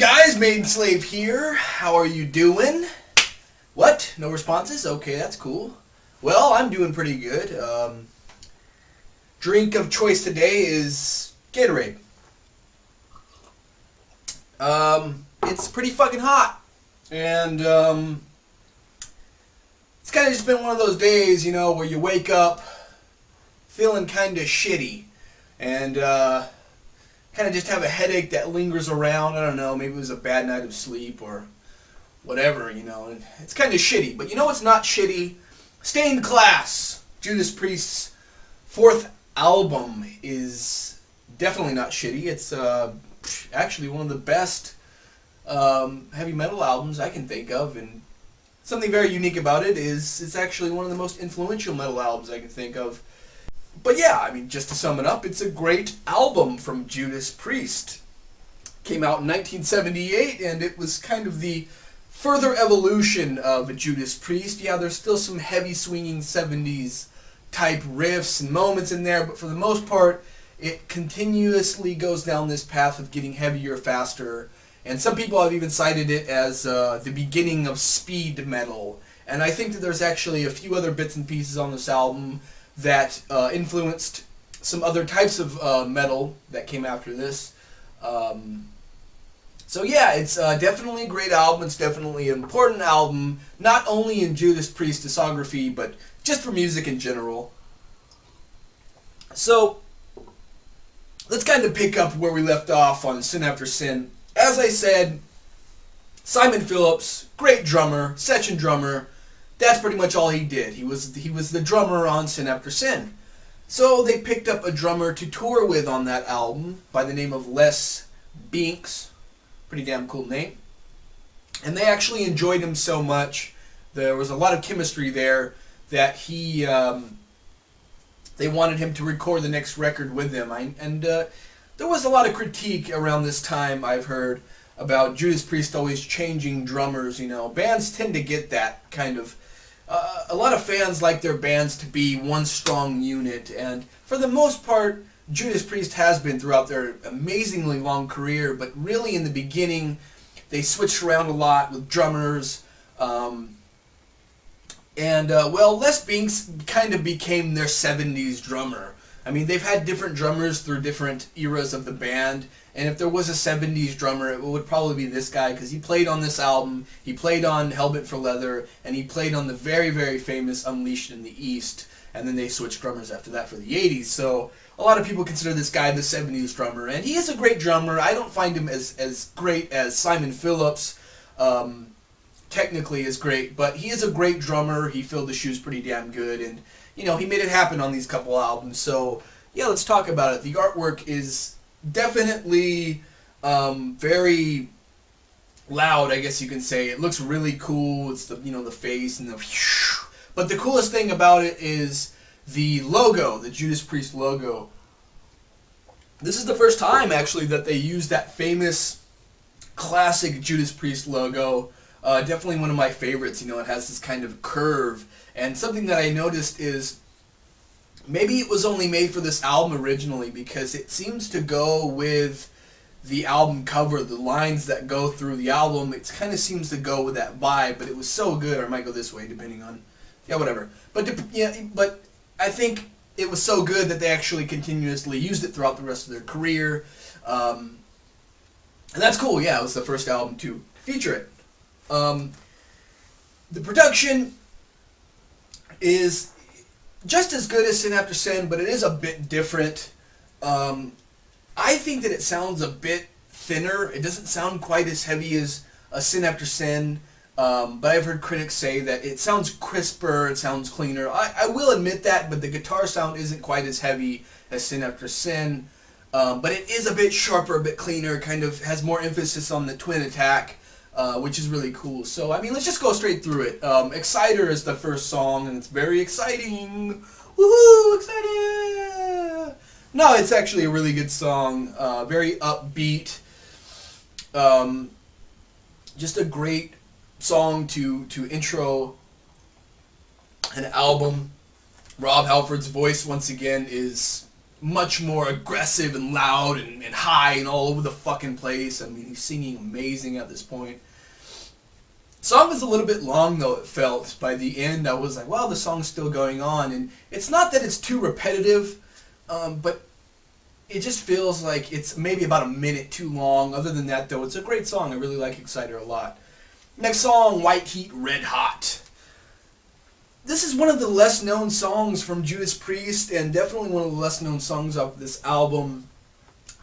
up, guys? Maidenslave here. How are you doing? What? No responses? Okay, that's cool. Well, I'm doing pretty good. Drink of choice today is Gatorade. It's pretty fucking hot. And, it's kind of just been one of those days, you know, where you wake up feeling kind of shitty. And, kind of just have a headache that lingers around. I don't know, maybe it was a bad night of sleep or whatever, you know. It's kind of shitty. But you know what's not shitty? Stained Glass, Judas Priest's fourth album, is definitely not shitty. It's actually one of the best heavy metal albums I can think of, and something very unique about it is it's actually one of the most influential metal albums I can think of. But yeah, I mean, just to sum it up, it's a great album from Judas Priest. Came out in 1978, and it was kind of the further evolution of Judas Priest. Yeah, there's still some heavy swinging 70s type riffs and moments in there, but for the most part, it continuously goes down this path of getting heavier, faster, and some people have even cited it as the beginning of speed metal. And I think that there's actually a few other bits and pieces on this album that influenced some other types of metal that came after this. So yeah, it's definitely a great album. It's definitely an important album, not only in Judas Priest discography, but just for music in general. So let's kind of pick up where we left off on Sin After Sin. As I said, Simon Phillips, great drummer, session drummer. That's pretty much all he did. He was the drummer on Sin After Sin. So they picked up a drummer to tour with on that album by the name of Les Binks. Pretty damn cool name. And they actually enjoyed him so much. There was a lot of chemistry there that they wanted him to record the next record with them. There was a lot of critique around this time, I've heard, about Judas Priest always changing drummers. You know, bands tend to get that kind of. A lot of fans like their bands to be one strong unit, and for the most part, Judas Priest has been throughout their amazingly long career, but really in the beginning, they switched around a lot with drummers, well, Les Binks kind of became their 70s drummer. I mean, they've had different drummers through different eras of the band, and if there was a 70s drummer, it would probably be this guy, because he played on this album, he played on Hellbent for Leather, and he played on the very, very famous Unleashed in the East, and then they switched drummers after that for the 80s, so a lot of people consider this guy the 70s drummer, and he is a great drummer. I don't find him as great as Simon Phillips, technically is great, but he is a great drummer. He filled the shoes pretty damn good, and you know, he made it happen on these couple albums. So yeah, let's talk about it. The artwork is definitely very loud, I guess you can say. It looks really cool. It's the the face and the but the coolest thing about it is the logo, the Judas Priest logo. This is the first time actually that they used that famous classic Judas Priest logo. Definitely one of my favorites. You know, it has this kind of curve. And something that I noticed is maybe it was only made for this album originally, because it seems to go with the album cover, the lines that go through the album. It kind of seems to go with that vibe, but it was so good, or it might go this way depending on, yeah, whatever. But but I think it was so good that they actually continuously used it throughout the rest of their career. And that's cool. Yeah, it was the first album to feature it. The production is just as good as Sin After Sin, but it is a bit different. I think that it sounds a bit thinner. It doesn't sound quite as heavy as a Sin After Sin, but I've heard critics say that it sounds crisper, it sounds cleaner. I will admit that, but the guitar sound isn't quite as heavy as Sin After Sin, but it is a bit sharper, a bit cleaner, kind of has more emphasis on the twin attack. Which is really cool. So, I mean, let's just go straight through it. Exciter is the first song, and it's very exciting. Woohoo! Excited! No, it's actually a really good song. Very upbeat. Just a great song to intro an album. Rob Halford's voice, once again, is much more aggressive and loud and high and all over the fucking place. I mean, he's singing amazing at this point. Song was a little bit long though, it felt. By the end I was like, well, the song's still going on, and it's not that it's too repetitive, but it just feels like it's maybe about a minute too long. Other than that though, it's a great song. I really like Exciter a lot. Next song, White Heat Red Hot. This is one of the less known songs from Judas Priest, and definitely one of the less known songs off this album.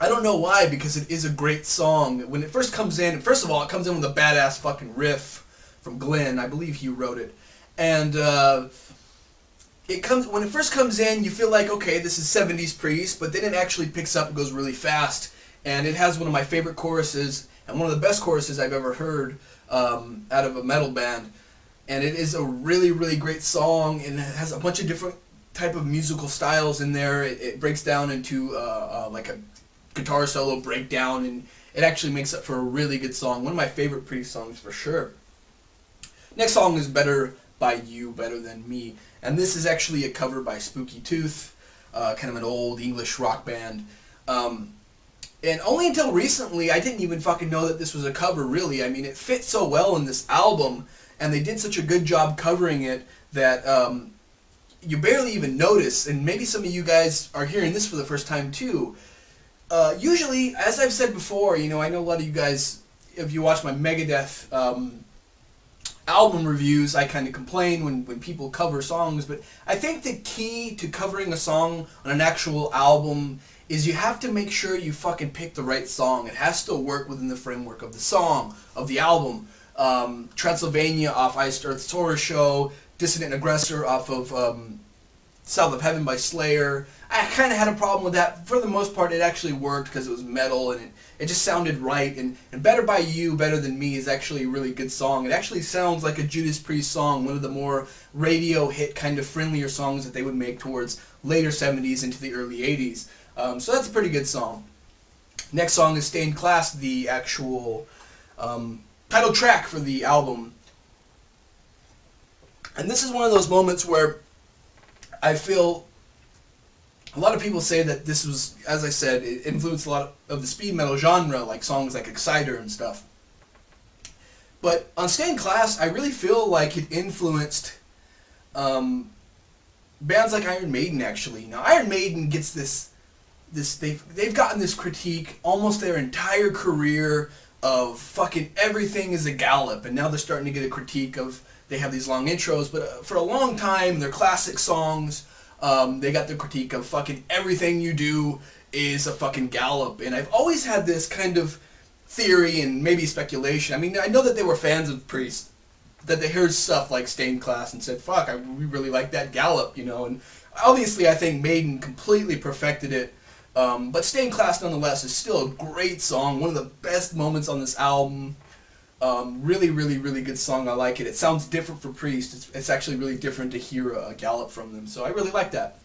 I don't know why, because it is a great song. When it first comes in, first of all, it comes in with a badass fucking riff from Glenn. I believe he wrote it. And when it first comes in, you feel like, okay, this is 70s Priest, but then it actually picks up and goes really fast. And it has one of my favorite choruses, and one of the best choruses I've ever heard out of a metal band. And it is a really, really great song, and it has a bunch of different type of musical styles in there. It breaks down into like a guitar solo breakdown, and it actually makes up for a really good song. One of my favorite Priest songs for sure. Next song is Better by You, Better Than Me. And this is actually a cover by Spooky Tooth, kind of an old English rock band. And only until recently, I didn't even fucking know that this was a cover, really. I mean, it fits so well in this album, and they did such a good job covering it that you barely even notice. And maybe some of you guys are hearing this for the first time too. Usually, as I've said before, you know, I know a lot of you guys, if you watch my Megadeth album reviews, I kind of complain when people cover songs, but I think the key to covering a song on an actual album is you have to make sure you fucking pick the right song. It has to work within the framework of the song, of the album. Transylvania off Iced Earth's Horror Show, Dissident Aggressor off of South of Heaven by Slayer. I kind of had a problem with that. For the most part, it actually worked because it was metal and it just sounded right. And Better by You, Better Than Me is actually a really good song. It actually sounds like a Judas Priest song, one of the more radio hit kind of friendlier songs that they would make towards later 70s into the early 80s. So that's a pretty good song. Next song is Stained Class, the actual title track for the album. And this is one of those moments where I feel a lot of people say that this was, as I said, it influenced a lot of the speed metal genre, like songs like Exciter and stuff. But on Stained Class, I really feel like it influenced bands like Iron Maiden, actually. Now, Iron Maiden gets they've gotten this critique almost their entire career of fucking everything is a gallop, and now they're starting to get a critique of, they have these long intros, but for a long time, their classic songs, they got the critique of fucking everything you do is a fucking gallop. And I've always had this kind of theory and maybe speculation. I mean, I know that they were fans of Priest, that they heard stuff like Stained Class and said, fuck, we really like that gallop, you know. And obviously I think Maiden completely perfected it. But Stained Class nonetheless is still a great song, one of the best moments on this album. Really, really, really good song. I like it. It sounds different for Priest. It's actually really different to hear a gallop from them, so I really like that.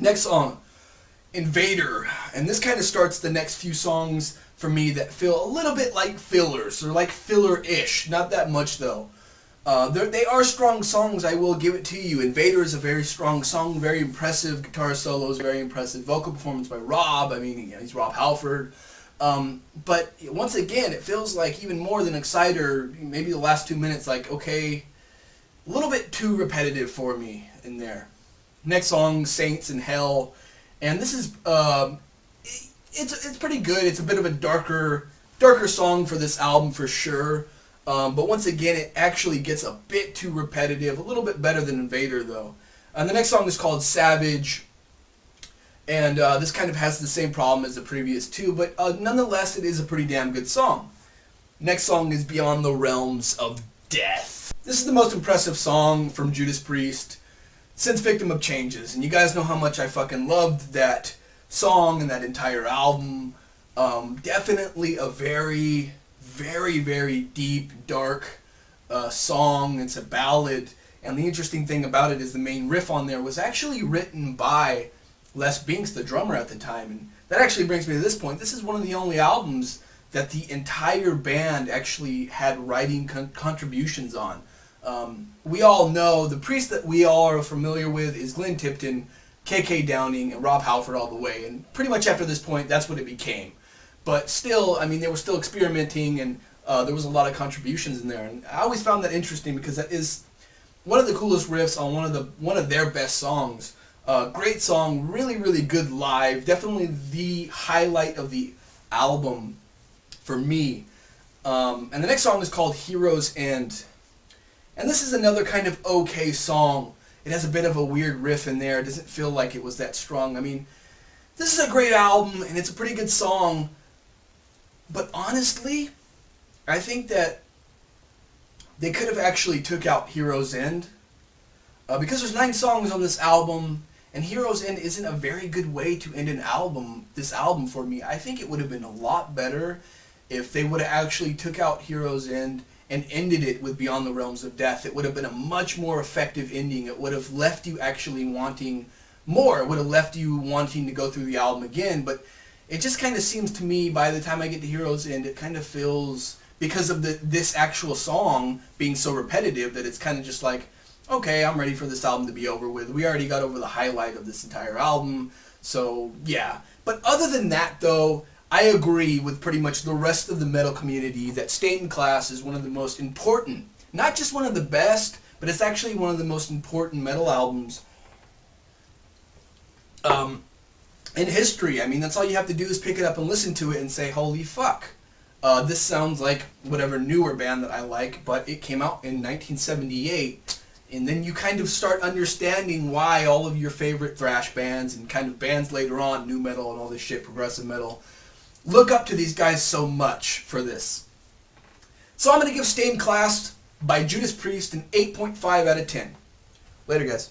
Next song, Invader. And this kind of starts the next few songs for me that feel a little bit like fillers, or like filler-ish. Not that much, though. They are strong songs, I will give it to you. Invader is a very strong song, very impressive guitar solos, very impressive vocal performance by Rob. I mean, he's Rob Halford. But once again, it feels like even more than Exciter, maybe the last 2 minutes, like, okay, a little bit too repetitive for me in there. Next song, Saints in Hell. And this is, it's pretty good. It's a bit of a darker song for this album for sure. But once again, it actually gets a bit too repetitive. A little bit better than Invader, though. And the next song is called Savage. And this kind of has the same problem as the previous two, but nonetheless, it is a pretty damn good song. Next song is Beyond the Realms of Death. This is the most impressive song from Judas Priest since Victim of Changes. And you guys know how much I fucking loved that song and that entire album. Definitely a very, very, very deep, dark song. It's a ballad. And the interesting thing about it is the main riff on there was actually written by Les Binks, the drummer at the time. And that actually brings me to this point. This is one of the only albums that the entire band actually had writing contributions on. We all know, the Priest that we all are familiar with is Glenn Tipton, KK Downing and Rob Halford all the way. And pretty much after this point, that's what it became. But still, I mean, they were still experimenting, and there was a lot of contributions in there. And I always found that interesting because that is one of the coolest riffs on one of their best songs. Great song, really, really good live. Definitely the highlight of the album for me. And the next song is called Heroes End. And this is another kind of okay song. It has a bit of a weird riff in there. It doesn't feel like it was that strong. I mean, this is a great album, and it's a pretty good song. But honestly, I think that they could have actually took out Heroes End. Because there's 9 songs on this album, and Heroes End isn't a very good way to end an album, this album for me. I think it would have been a lot better if they would have actually took out Heroes End and ended it with Beyond the Realms of Death. It would have been a much more effective ending. It would have left you actually wanting more. It would have left you wanting to go through the album again. But it just kind of seems to me, by the time I get to Heroes End, it kind of feels, because of this actual song being so repetitive, that it's kind of just like, okay, I'm ready for this album to be over with. We already got over the highlight of this entire album. So, yeah. But other than that, though, I agree with pretty much the rest of the metal community that Stained Class is one of the most important, not just one of the best, but it's actually one of the most important metal albums in history. I mean, that's all you have to do is pick it up and listen to it and say, holy fuck. This sounds like whatever newer band that I like, but it came out in 1978, and then you kind of start understanding why all of your favorite thrash bands and kind of bands later on, nu metal and all this shit, progressive metal, look up to these guys so much for this. So I'm going to give Stained Class by Judas Priest an 8.5 out of 10. Later, guys.